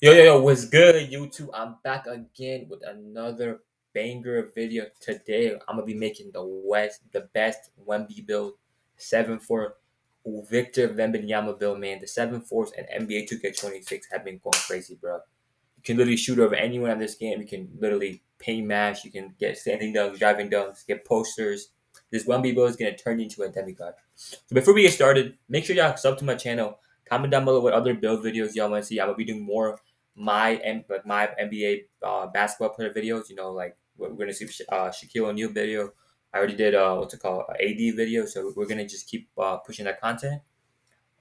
Yo, what's good, YouTube? I'm back again with another banger video. Today, I'm gonna be making the best Wemby build, 7-4 Victor Wembanyama build, man. The 7-4s and NBA 2K26 have been going crazy, bro. You can literally shoot over anyone in this game. You can literally paint mash. You can get standing dunks, driving dunks, get posters. This Wemby build is gonna turn you into a demigod. So before we get started, make sure y'all sub to my channel. Comment down below what other build videos y'all want to see. I'm gonna be doing more my NBA basketball player videos. Like we're gonna see Shaquille O'Neal video. I already did what's it called, AD video. So we're gonna just keep pushing that content,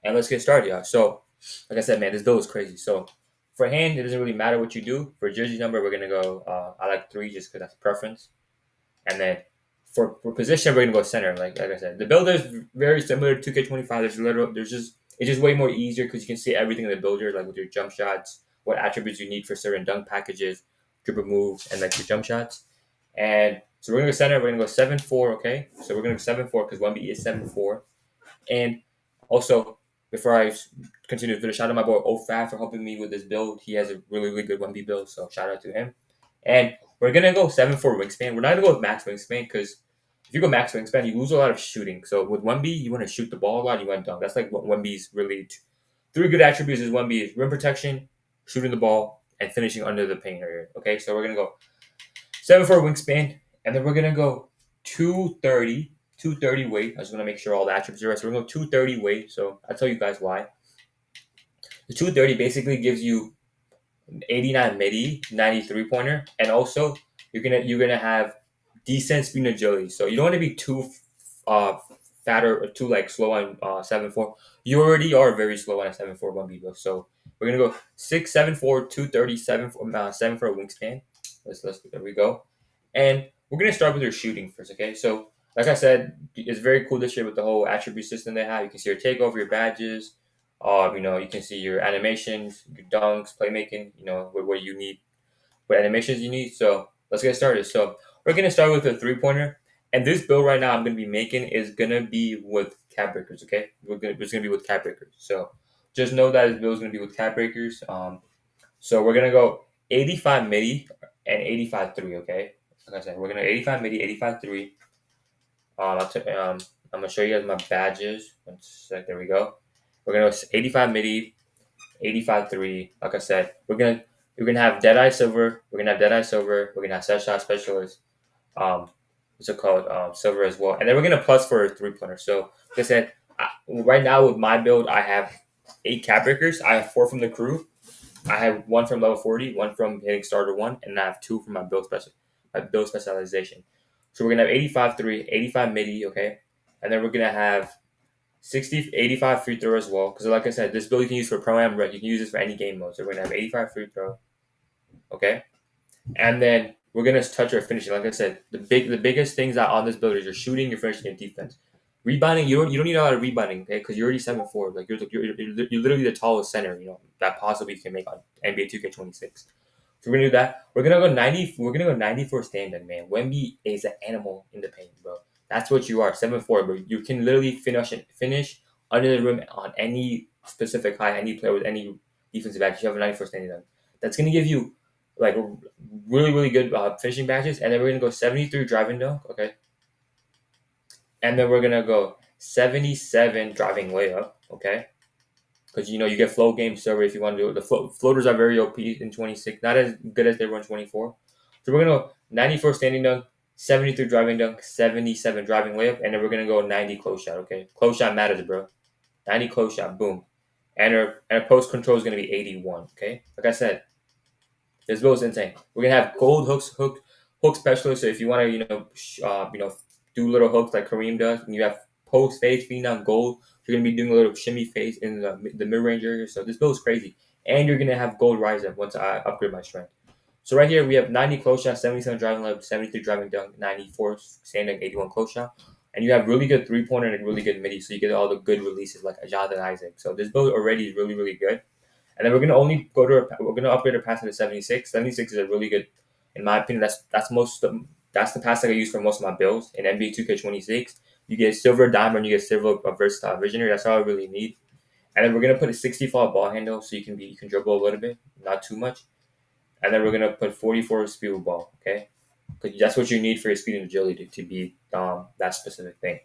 and let's get started, y'all. So, like I said, man, this build is crazy. So for hand, it doesn't really matter what you do. For jersey number, we're gonna go. I like 3 just because that's preference, and then. For position, we're gonna go center. Like I said, the builder is very similar to 2K25. It's just way more easier because you can see everything in the builder, like with your jump shots, what attributes you need for certain dunk packages, dribble moves, and like your jump shots. And so we're gonna go center. We're gonna go 7-4. Okay, so we're gonna go 7-4 because 1B is 7-4. And also, before I continue to finish, shout out my boy OFAF for helping me with this build. He has a really good 1B build, so shout out to him. And we're gonna go 7-4 wingspan. We're not gonna go with max wingspan because if you go max wingspan, you lose a lot of shooting. So with 1B, you want to shoot the ball a lot. You want to dunk. That's like what 1B's really. 3 good attributes is 1B is rim protection, shooting the ball, and finishing under the paint area. Okay, so we're gonna go 7-4 wingspan, and then we're gonna go 230 weight. I just want to make sure all the attributes are right. So we're gonna go 230 weight. So I'll tell you guys why. The 230 basically gives you 89 midi, 93 pointer, and also you're gonna have decent speed and agility. So you don't want to be too uh fatter or too like slow on 7-4. You already are very slow on a 7-4 1B build. So we're gonna go 6-7-4, 237 7 for a wingspan. Let's there we go. And we're gonna start with your shooting first, okay? So like I said, it's very cool this year with the whole attribute system they have. You can see your takeover, your badges, you can see your animations, your dunks, playmaking, what you need, what animations you need. So let's get started. So we're gonna start with a 3-pointer. And this build right now I'm gonna be making is gonna be with cap breakers, okay? It's gonna be with cap breakers. So just know that this build is gonna be with cap breakers. So we're gonna go 85 midi and 85 3, okay? Like I said, we're gonna 85 midi, 85 3. I'm gonna show you guys my badges. One sec, there we go. We're gonna go 85 midi, 85 3. Like I said, we're gonna have Deadeye Silver. We're gonna have Deadeye Silver. We're gonna have Set Shot Specialist. Um, what's it called? Silver as well. And then we're gonna plus for a 3-pointer. So like I said, right now with my build, I have 8 cap breakers. I have 4 from the crew. I have 1 from level 40, 1 from hitting starter 1, and I have 2 from my build specialization. So we're gonna have 85 3, 85 midi, okay, and then we're gonna have 60, 85 free throw as well. Because like I said, this build you can use for pro am, you can use this for any game mode. So we're gonna have 85 free throw, okay, and then we're gonna touch our finishing. Like I said, the biggest things that on this build is your shooting, your finishing, and defense. Rebounding, you don't need a lot of rebounding, okay? Because you're already 7-4. Like you're literally the tallest center, that possibly can make on NBA 2K26. So we're gonna do that. We're gonna go 90. We're gonna go 94 standard, man. Wemby is an animal in the paint, bro. That's what you are, 7-4. But you can literally finish under the rim on any specific height, any player with any defensive badge. You have a 94 standing done. That's gonna give you like really good finishing badges, and then we're gonna go 73 driving dunk, okay, and then we're gonna go 77 driving layup, okay, because you get float game server if you want to do it. The floaters are very OP in 26, not as good as they were in 24. So we're gonna go 94 standing dunk, 73 driving dunk, 77 driving layup, and then we're gonna go 90 close shot, okay. Close shot matters, bro. 90 close shot, boom. And our post control is gonna be 81, okay. Like I said, this build is insane. We're gonna have gold hook specialist. So if you want to, do little hooks like Kareem does, and you have post fade feeding on gold, you're gonna be doing a little shimmy fade in the mid range area. So this build is crazy, and you're gonna have gold rise up once I upgrade my strength. So right here we have 90 close shot, 77 driving left, 73 driving dunk, 94 standing, 81 close shot, and you have really good 3-pointer and really good midi. So you get all the good releases like Jonathan Isaac. So this build already is really good. And then we're gonna upgrade our pass to the 76. 76 is a really good, in my opinion. That's the pass that I use for most of my builds in NBA 2K26. You get silver diamond, you get silver versatile visionary. That's all I really need. And then we're gonna put a 64 ball handle so you can dribble a little bit, not too much. And then we're gonna put 44 speed with ball. Okay, because that's what you need for your speed and agility to be that specific thing.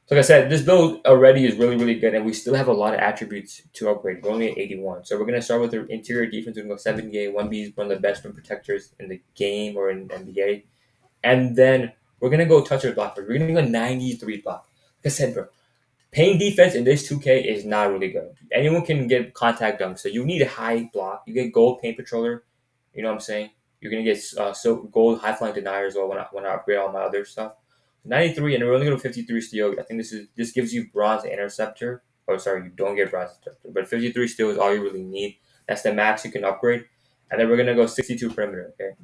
So like I said, this build already is really good, and we still have a lot of attributes to upgrade. We're only at 81, so we're gonna start with the interior defense. We're gonna go 78. Wemby is one of the best rim protectors in the game or in NBA, and then we're gonna go touch or block. We're gonna go 93 block. Like I said, bro, paying defense in this 2K is not really good. Anyone can get contact dunk, so you need a high block. You get gold paint controller. You know what I'm saying? You're gonna get so gold high flying denier as well when I upgrade all my other stuff. 93, and we're only going to 53 steel. I think this gives you bronze interceptor. Oh, sorry, you don't get bronze interceptor, but 53 steel is all you really need. That's the max you can upgrade. And then we're gonna go 62 perimeter. Okay,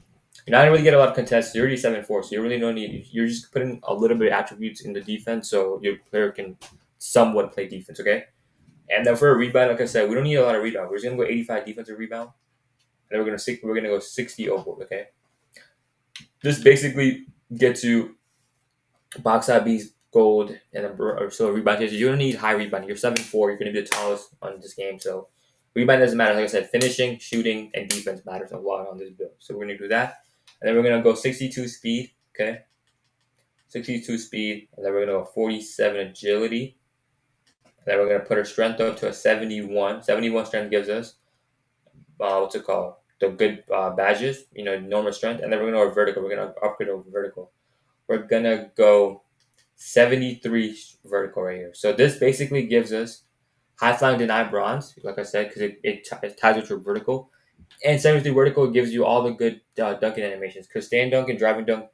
you're not gonna really get a lot of contests. You're already 7-4, so you really don't need. You're just putting a little bit of attributes in the defense, so your player can somewhat play defense. Okay, and then for a rebound, like I said, we don't need a lot of rebound. We're just gonna go 85 defensive rebound, and then we're gonna go 60 overall. Okay, this basically gets you box out beats gold and or so rebound. You don't need high rebound. You're 7'4". You're gonna be the tallest on this game, so rebound doesn't matter. Like I said, finishing, shooting, and defense matters a lot on this build. So we're gonna do that, and then we're gonna go 62 speed. Okay, 62 speed, and then we're gonna go 47 agility. And then we're gonna put our strength up to a 71. 71 strength gives us what's it called? The good badges. You know, normal strength, and then we're gonna go vertical. We're gonna upgrade over vertical. We're gonna go 73 vertical right here. So this basically gives us high flying deny bronze, like I said, because it ties with your vertical. And 73 vertical gives you all the good dunking animations, because stand dunk and driving dunk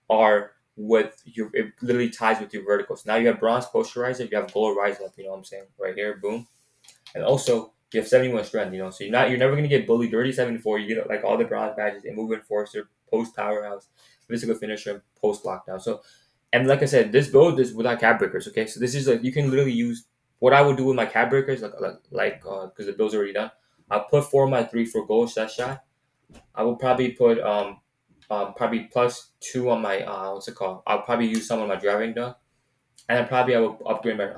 are what it literally ties with your vertical. So now you have bronze posterizer, you have gold rise up, you know what I'm saying? Right here, boom. And also you have 71 strength, you know, so you're never gonna get bullied dirty 74. You get like all the bronze badges and move enforcer, post powerhouse, physical finisher, post lockdown. So and like I said, this build is without cap breakers. Okay, so this is like you can literally use what I would do with my cap breakers, like because the build's already done. I'll put 4 of my 3 for goal set shot. I will probably put probably +2 on my what's it called? I'll probably use some on my driving dunk, and then probably I will upgrade my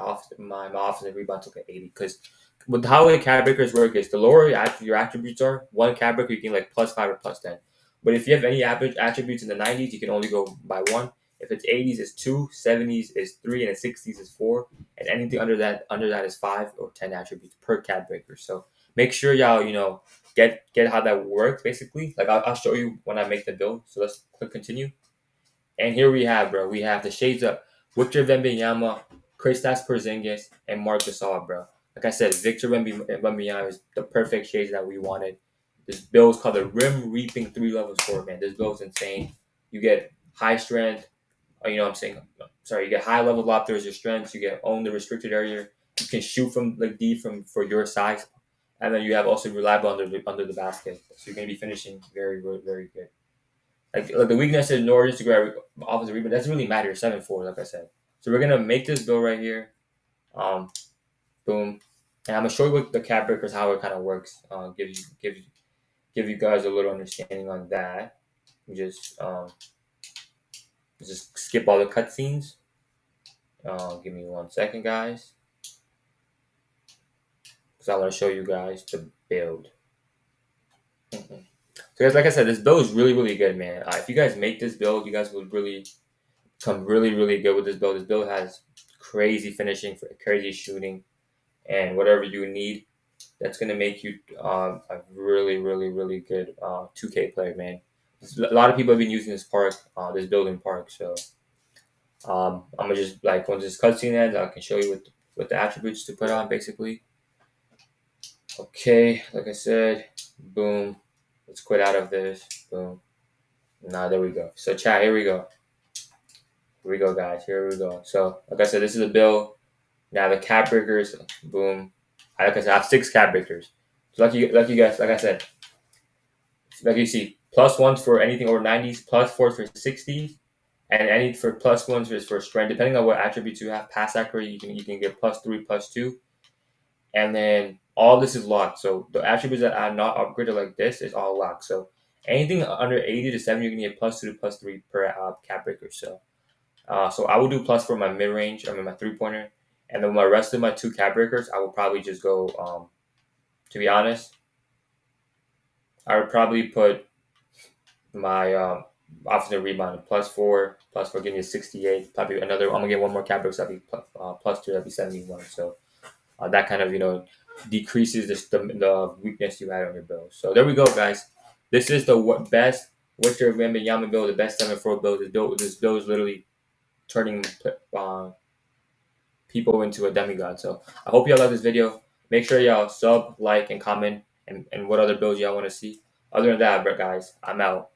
offensive rebound to like 80. Because with how the cap breakers work is the lower your attributes are, one cap breaker you can like +5 or +10. But if you have any attributes in the 90s, you can only go by 1. If it's 80s, it's 2, 70s is 3, and 60s is 4, and anything under that is 5 or 10 attributes per cap breaker. So make sure y'all get how that works basically. Like I'll show you when I make the build. So let's click continue. And here we have, bro. We have the shades up. Victor Wembanyama, Kristaps Porzingis, and Marc Gasol, bro. Like I said, Victor Wembanyama is the perfect shades that we wanted. This build is called the Rim Reaping 3-level score, man. This build is insane. You get high strength. You know what I'm saying? Sorry, you get high level lob throws your strengths. You get own the restricted area. You can shoot from like deep for your size, and then you have also reliable under the basket. So you're gonna be finishing very very good. Like the weakness is in order to grab offensive rebound. Doesn't really matter. 7-4, like I said. So we're gonna make this build right here. Um, boom, and I'm gonna show you what the cap breakers how it kind of works. Give you guys a little understanding on that. Just skip all the cutscenes. Give me 1 second, guys, because I want to show you guys the build. So guys, like I said, this build is really good, man. If you guys make this build, you guys will really come really good with this build. This build has crazy finishing, crazy shooting, and whatever you need. That's gonna make you a really good 2K player, man. A lot of people have been using this build in park. So I'm gonna just like once this cutscene ends, I can show you what the attributes to put on basically. Okay, like I said, boom. Let's quit out of this. Boom. Now there we go. So chat, here we go. Here we go, guys. Here we go. So like I said, this is a build. Now the cap breakers, boom. Like I said, I have 6 cap breakers. So like you guys, like I said, like you see, +1s for anything over 90s, +4s for 60s, and any for +1s is for strength. Depending on what attributes you have, pass accuracy, you can get +3, +2, and then all this is locked. So the attributes that are not upgraded like this is all locked. So anything under 80 to 70, you can get +2 to +3 per cap breaker. So I will do plus for my mid range. I mean my 3-pointer. And then my rest of my 2 cap breakers, I will probably just go. To be honest, I would probably put my offensive rebound +4, give me a 68. Probably another. I'm gonna get one more cap break, so that'd be +2. That'd be 71. So that kind of decreases the weakness you had on your build. So there we go, guys. This is the best Witcher Wemby build, the best 7-4 build. This build is literally turning people into a demigod. So I hope y'all like this video. Make sure y'all sub, like, and comment, and what other builds y'all want to see. Other than that, guys, I'm out.